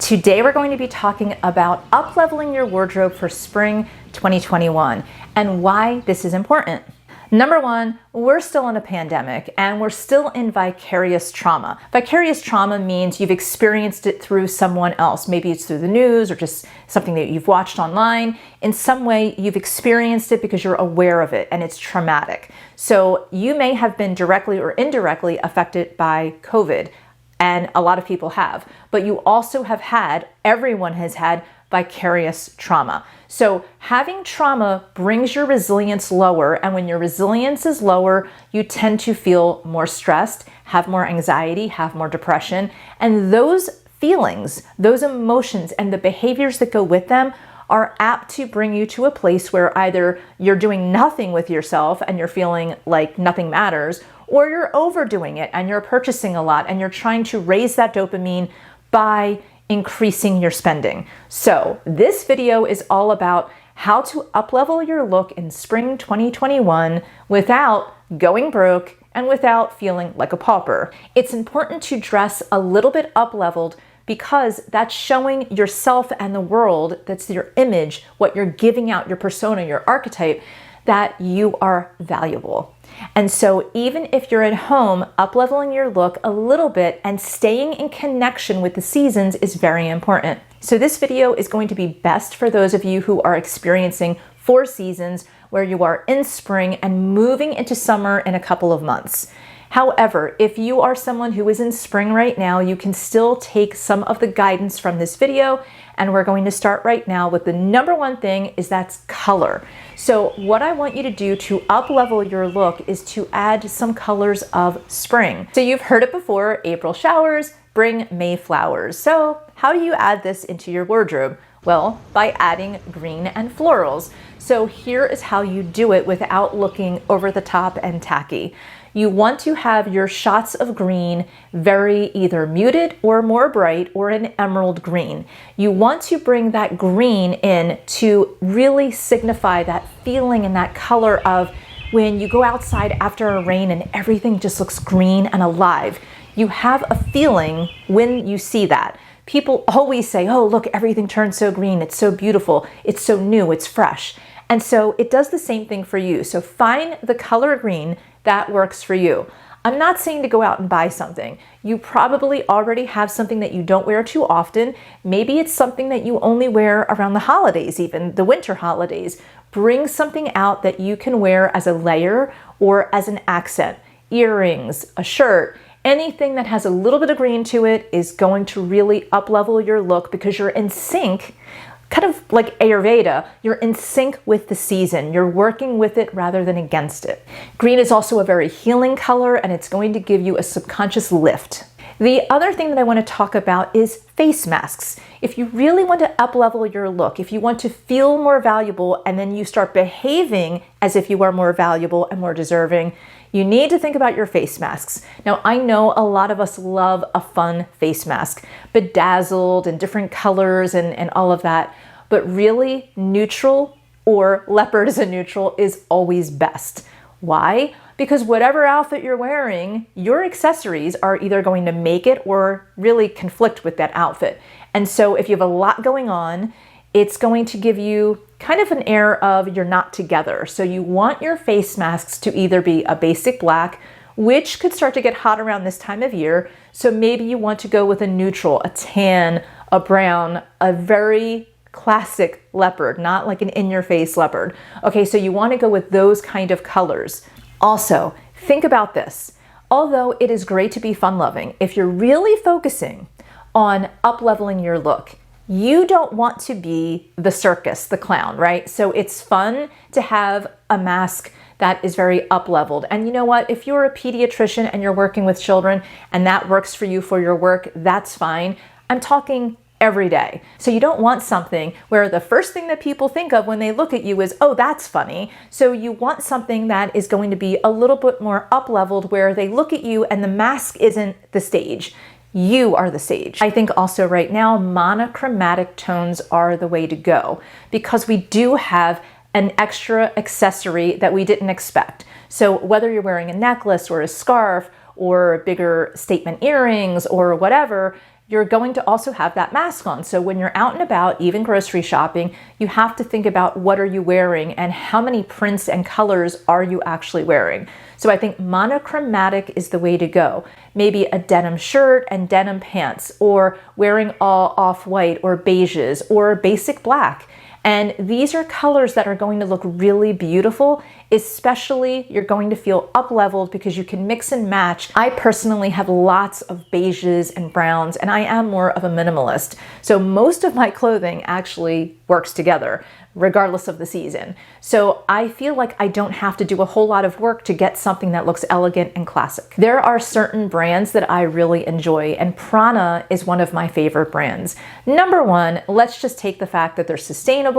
Today we're going to be talking about up-leveling your wardrobe for spring 2021 and why this is important. Number one, we're still in a pandemic and we're still in vicarious trauma. Vicarious trauma means you've experienced it through someone else. Maybe it's through the news or just something that you've watched online. In some way, you've experienced it because you're aware of it and it's traumatic. So you may have been directly or indirectly affected by COVID, and a lot of people have, but you also have had, everyone has had vicarious trauma. So having trauma brings your resilience lower, and when your resilience is lower, you tend to feel more stressed, have more anxiety, have more depression, and those feelings, those emotions, and the behaviors that go with them are apt to bring you to a place where either you're doing nothing with yourself and you're feeling like nothing matters, or you're overdoing it and you're purchasing a lot and you're trying to raise that dopamine by increasing your spending. So this video is all about how to up-level your look in spring 2021 without going broke and without feeling like a pauper. It's important to dress a little bit up-leveled because that's showing yourself and the world, that's your image, what you're giving out, your persona, your archetype, that you are valuable. And so even if you're at home, up-leveling your look a little bit and staying in connection with the seasons is very important. So this video is going to be best for those of you who are experiencing 4 seasons where you are in spring and moving into summer in a couple of months. However, if you are someone who is in spring right now, you can still take some of the guidance from this video, and we're going to start right now with the number one thing is that's color. So what I want you to do to up-level your look is to add some colors of spring. So you've heard it before, April showers bring May flowers. So how do you add this into your wardrobe? Well, by adding green and florals. So here is how you do it without looking over the top and tacky. You want to have your shots of green very either muted or more bright or an emerald green. You want to bring that green in to really signify that feeling and that color of when you go outside after a rain and everything just looks green and alive. You have a feeling when you see that. People always say, oh, look, everything turns so green. It's so beautiful. It's so new. It's fresh. And so it does the same thing for you. So find the color green that works for you. I'm not saying to go out and buy something. You probably already have something that you don't wear too often. Maybe it's something that you only wear around the holidays, even the winter holidays. Bring something out that you can wear as a layer or as an accent. Earrings, a shirt, anything that has a little bit of green to it is going to really up-level your look because you're in sync. Kind of like Ayurveda, you're in sync with the season. You're working with it rather than against it. Green is also a very healing color and it's going to give you a subconscious lift. The other thing that I want to talk about is face masks. If you really want to up-level your look, if you want to feel more valuable and then you start behaving as if you are more valuable and more deserving, you need to think about your face masks. Now, I know a lot of us love a fun face mask, bedazzled and different colors and all of that, but really neutral or leopard as a neutral is always best. Why? Because whatever outfit you're wearing, your accessories are either going to make it or really conflict with that outfit. And so if you have a lot going on, it's going to give you kind of an air of you're not together. So you want your face masks to either be a basic black, which could start to get hot around this time of year. So maybe you want to go with a neutral, a tan, a brown, a very classic leopard, not like an in-your-face leopard. Okay, so you want to go with those kind of colors. Also, think about this. Although it is great to be fun-loving, if you're really focusing on up-leveling your look, you don't want to be the circus, the clown, right? So it's fun to have a mask that is very up-leveled. And you know what? If you're a pediatrician and you're working with children and that works for you for your work, that's fine. I'm talking every day. So you don't want something where the first thing that people think of when they look at you is, oh, that's funny. So you want something that is going to be a little bit more up-leveled where they look at you and the mask isn't the stage. You are the sage. I think also right now, monochromatic tones are the way to go because we do have an extra accessory that we didn't expect. So whether you're wearing a necklace or a scarf or bigger statement earrings or whatever, you're going to also have that mask on. So when you're out and about, even grocery shopping, you have to think about what are you wearing and how many prints and colors are you actually wearing. So I think monochromatic is the way to go. Maybe a denim shirt and denim pants, or wearing all off-white or beiges or basic black. And these are colors that are going to look really beautiful, especially you're going to feel up-leveled because you can mix and match. I personally have lots of beiges and browns, and I am more of a minimalist. So most of my clothing actually works together, regardless of the season. So I feel like I don't have to do a whole lot of work to get something that looks elegant and classic. There are certain brands that I really enjoy, and Prana is one of my favorite brands. Number one, let's just take the fact that they're sustainable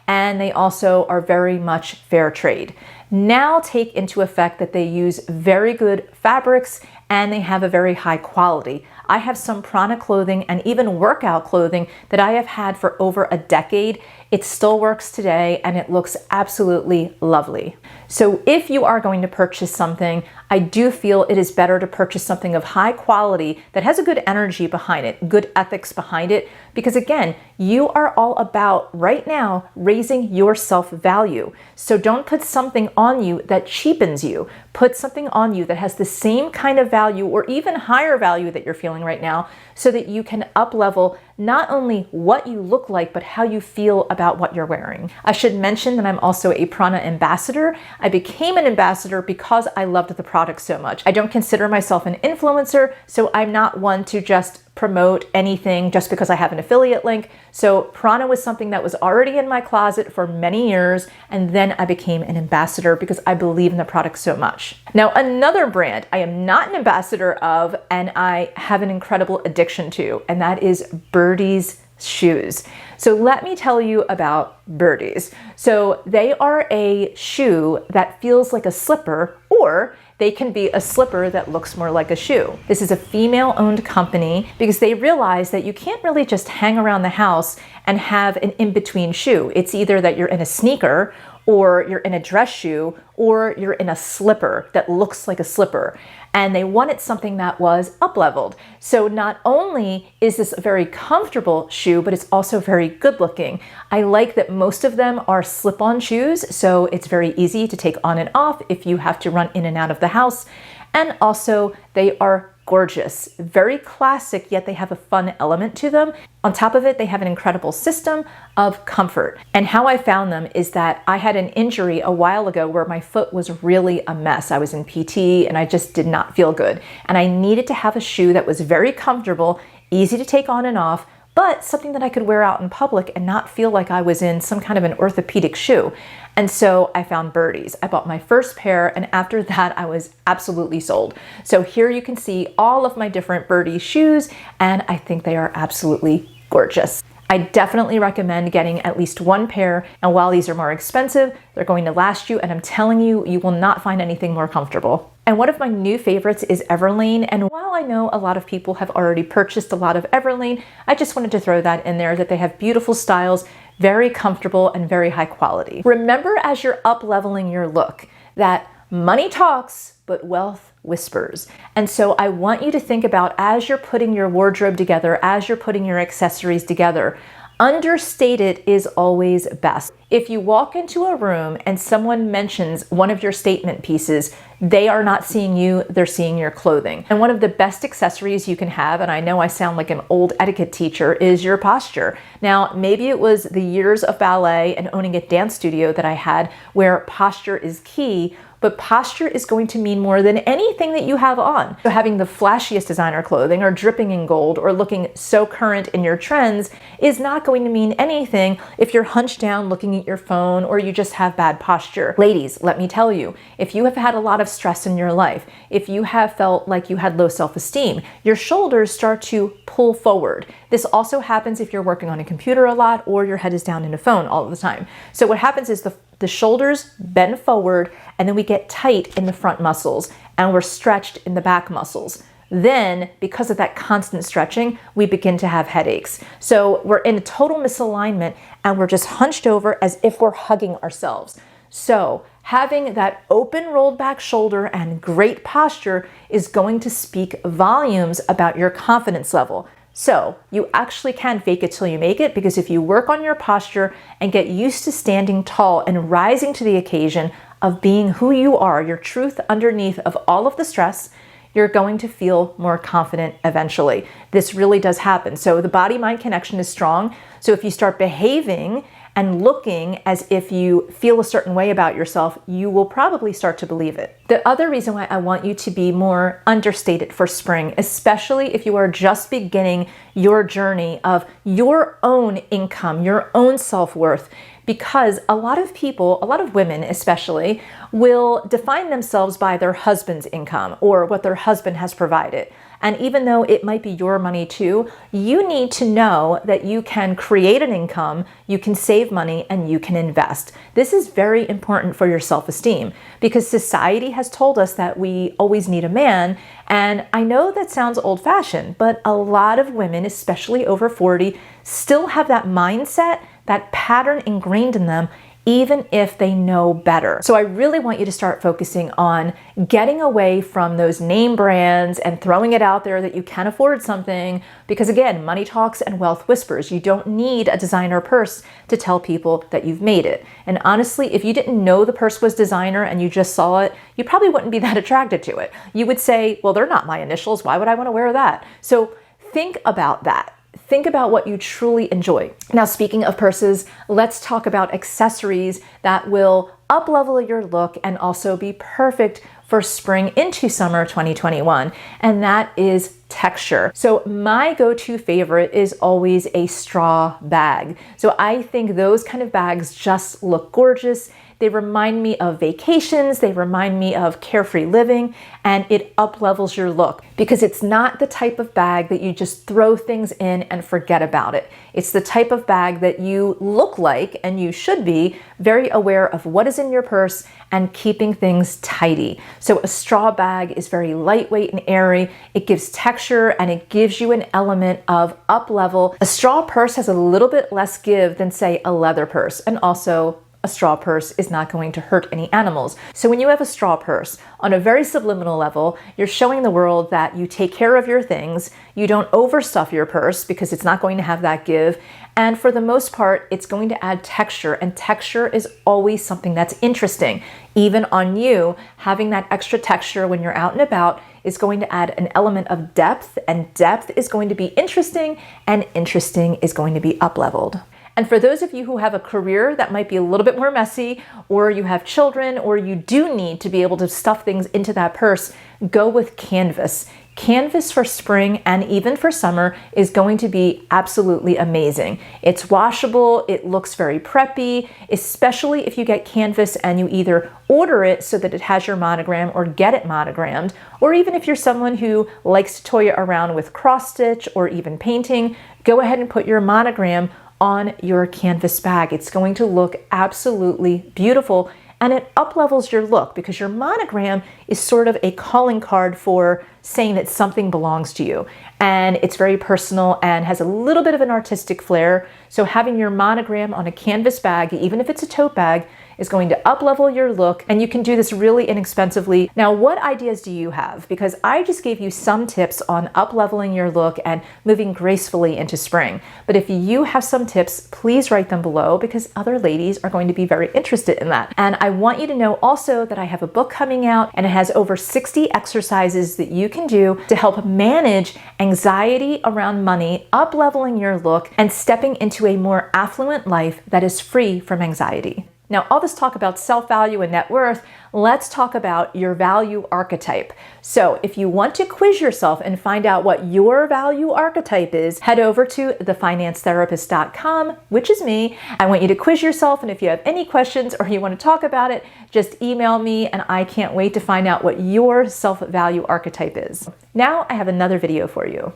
and they also are very much fair trade. Now take into effect that they use very good fabrics and they have a very high quality. I have some Prana clothing and even workout clothing that I have had for over a decade. It still works today and it looks absolutely lovely. So if you are going to purchase something, I do feel it is better to purchase something of high quality that has a good energy behind it, good ethics behind it, because again, you are all about right now raising your self-value. So don't put something on you that cheapens you. Put something on you that has the same kind of value or even higher value that you're feeling right now, so that you can up-level not only what you look like, but how you feel about what you're wearing. I should mention that I'm also a Prana ambassador. I became an ambassador because I loved the product so much. I don't consider myself an influencer, so I'm not one to just promote anything just because I have an affiliate link. So Prana was something that was already in my closet for many years, and then I became an ambassador because I believe in the product so much. Now, another brand I am not an ambassador of and I have an incredible addiction to, and that is Birdie's shoes. So let me tell you about Birdies. So they are a shoe that feels like a slipper, or they can be a slipper that looks more like a shoe. This is a female-owned company because they realize that you can't really just hang around the house and have an in-between shoe. It's either that you're in a sneaker, or you're in a dress shoe, or you're in a slipper that looks like a slipper. And they wanted something that was up-leveled. So not only is this a very comfortable shoe, but it's also very good looking. I like that most of them are slip-on shoes, so it's very easy to take on and off if you have to run in and out of the house. And also they are gorgeous, very classic, yet they have a fun element to them. On top of it, they have an incredible system of comfort. And how I found them is that I had an injury a while ago where my foot was really a mess. I was in PT and I just did not feel good. And I needed to have a shoe that was very comfortable, easy to take on and off, but something that I could wear out in public and not feel like I was in some kind of an orthopedic shoe. And so I found Birdie's. I bought my first pair, and after that I was absolutely sold. So here you can see all of my different Birdie shoes, and I think they are absolutely gorgeous. I definitely recommend getting at least one pair, and while these are more expensive, they're going to last you, and I'm telling you, you will not find anything more comfortable. And one of my new favorites is Everlane, and while I know a lot of people have already purchased a lot of Everlane, I just wanted to throw that in there, that they have beautiful styles, very comfortable, and very high quality. Remember, as you're up-leveling your look, that money talks, but wealth whispers. And so I want you to think about, as you're putting your wardrobe together, as you're putting your accessories together, understated is always best. If you walk into a room and someone mentions one of your statement pieces, they are not seeing you, they're seeing your clothing. And one of the best accessories you can have, and I know I sound like an old etiquette teacher, is your posture. Now, maybe it was the years of ballet and owning a dance studio that I had where posture is key, but posture is going to mean more than anything that you have on. So having the flashiest designer clothing or dripping in gold or looking so current in your trends is not going to mean anything if you're hunched down looking at your phone or you just have bad posture. Ladies, let me tell you, if you have had a lot of stress in your life, if you have felt like you had low self-esteem, your shoulders start to pull forward. This also happens if you're working on a computer a lot or your head is down in a phone all the time. So what happens is the shoulders bend forward, and then we get tight in the front muscles and we're stretched in the back muscles. Then, because of that constant stretching, we begin to have headaches. So we're in a total misalignment and we're just hunched over as if we're hugging ourselves. So having that open rolled back shoulder and great posture is going to speak volumes about your confidence level. So you actually can fake it till you make it, because if you work on your posture and get used to standing tall and rising to the occasion of being who you are, your truth underneath of all of the stress, you're going to feel more confident eventually. This really does happen. So the body-mind connection is strong. So if you start behaving and looking as if you feel a certain way about yourself, you will probably start to believe it. The other reason why I want you to be more understated for spring, especially if you are just beginning your journey of your own income, your own self-worth, because a lot of people, a lot of women especially, will define themselves by their husband's income or what their husband has provided. And even though it might be your money too, you need to know that you can create an income, you can save money, and you can invest. This is very important for your self-esteem, because society has told us that we always need a man. And I know that sounds old-fashioned, but a lot of women, especially over 40, still have that mindset, that pattern ingrained in them, even if they know better. So I really want you to start focusing on getting away from those name brands and throwing it out there that you can afford something, because again, money talks and wealth whispers. You don't need a designer purse to tell people that you've made it. And honestly, if you didn't know the purse was designer and you just saw it, you probably wouldn't be that attracted to it. You would say, well, they're not my initials. Why would I want to wear that? So think about that. Think about what you truly enjoy. Now, speaking of purses, let's talk about accessories that will up-level your look and also be perfect for spring into summer 2021, and that is texture. So my go-to favorite is always a straw bag. So I think those kind of bags just look gorgeous. They remind me of vacations, they remind me of carefree living, and it up-levels your look, because it's not the type of bag that you just throw things in and forget about it. It's the type of bag that you look like, and you should be, very aware of what is in your purse and keeping things tidy. So a straw bag is very lightweight and airy. It gives texture and it gives you an element of up-level. A straw purse has a little bit less give than, say, a leather purse, and also a straw purse is not going to hurt any animals. So when you have a straw purse, on a very subliminal level, you're showing the world that you take care of your things, you don't overstuff your purse because it's not going to have that give, and for the most part, it's going to add texture, and texture is always something that's interesting. Even on you, having that extra texture when you're out and about is going to add an element of depth, and depth is going to be interesting, and interesting is going to be up-leveled. And for those of you who have a career that might be a little bit more messy, or you have children, or you do need to be able to stuff things into that purse, go with canvas. Canvas for spring and even for summer is going to be absolutely amazing. It's washable, it looks very preppy, especially if you get canvas and you either order it so that it has your monogram or get it monogrammed, or even if you're someone who likes to toy around with cross stitch or even painting, go ahead and put your monogram on your canvas bag. It's going to look absolutely beautiful, and it up-levels your look, because your monogram is sort of a calling card for saying that something belongs to you, and it's very personal and has a little bit of an artistic flair. So having your monogram on a canvas bag, even if it's a tote bag, is going to up-level your look, and you can do this really inexpensively. Now, what ideas do you have? Because I just gave you some tips on up-leveling your look and moving gracefully into spring. But if you have some tips, please write them below, because other ladies are going to be very interested in that. And I want you to know also that I have a book coming out, and it has over 60 exercises that you can do to help manage anxiety around money, up-leveling your look, and stepping into a more affluent life that is free from anxiety. Now, all this talk about self-value and net worth, let's talk about your value archetype. So if you want to quiz yourself and find out what your value archetype is, head over to thefinancetherapist.com, which is me. I want you to quiz yourself, and if you have any questions or you want to talk about it, just email me, and I can't wait to find out what your self-value archetype is. Now I have another video for you.